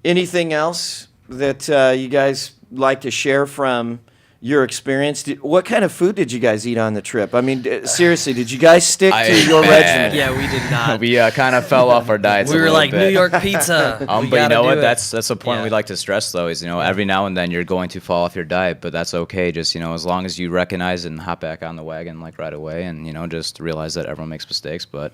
Anything else that you guys like to share from your experience? What kind of food did you guys eat on the trip? I mean, seriously, did you guys stick to your regimen? Yeah, we did not. We kind of fell off our diets. We were like New York pizza. But you know what? That's the point we like to stress, though, is every now and then you're going to fall off your diet, but that's okay. Just as long as you recognize and hop back on the wagon right away, and just realize that everyone makes mistakes, but.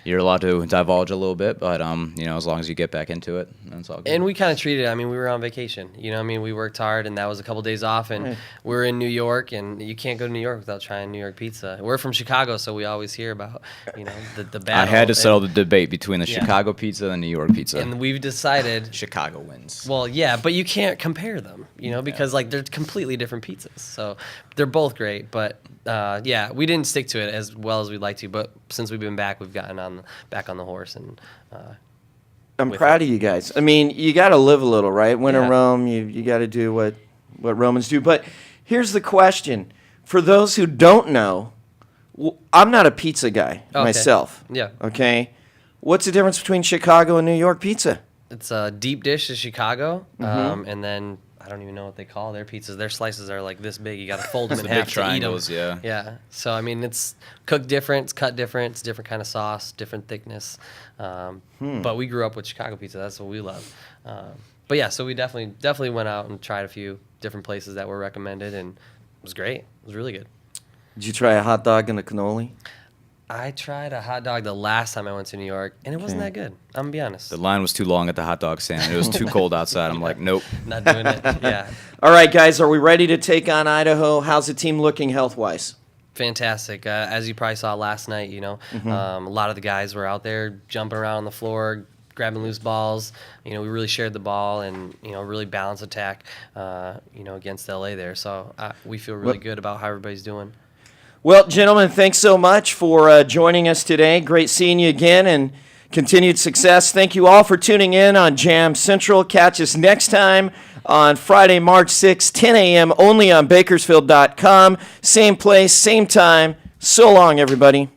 You're allowed to divulge a little bit, but as long as you get back into it, that's all good. And we kind of treated it. I mean, we were on vacation. We worked hard, and that was a couple days off, and we were in New York, and you can't go to New York without trying New York pizza. We're from Chicago, so we always hear about the battle. I had to settle the debate between the Chicago pizza and the New York pizza. And we've decided Chicago wins. Well, yeah, but you can't compare them, because they're completely different pizzas. So they're both great, but we didn't stick to it as well as we'd like to. But since we've been back, we've gotten back on the horse, and I'm proud of you guys. I mean, you got to live a little, right? When in Rome, you got to do what Romans do. But here's the question: for those who don't know, I'm not a pizza guy myself. Yeah. Okay. What's the difference between Chicago and New York pizza? It's a deep dish is Chicago, Mm-hmm. and then I don't even know what they call their pizzas. Their slices are like this big. You got to fold them in the half big to eat them. triangles, yeah. Yeah. So I mean, it's cooked different, it's cut different, it's different kind of sauce, different thickness. But we grew up with Chicago pizza. That's what we love. But yeah, so we definitely went out and tried a few different places that were recommended, and was great. It was really good. Did you try a hot dog and a cannoli? I tried a hot dog the last time I went to New York, and it wasn't Okay. that good. I'm gonna be honest. The line was too long at the hot dog stand. It was too cold outside. I'm like, nope. Not doing it. Yeah. All right, guys, are we ready to take on Idaho? How's the team looking health-wise? Fantastic. As you probably saw last night, a lot of the guys were out there jumping around on the floor, grabbing loose balls. We really shared the ball and, really balanced attack, against LA there. So we feel really good about how everybody's doing. Well, gentlemen, thanks so much for joining us today. Great seeing you again and continued success. Thank you all for tuning in on Jam Central. Catch us next time on Friday, March 6th, 10 a.m. only on Bakersfield.com. Same place, same time. So long, everybody.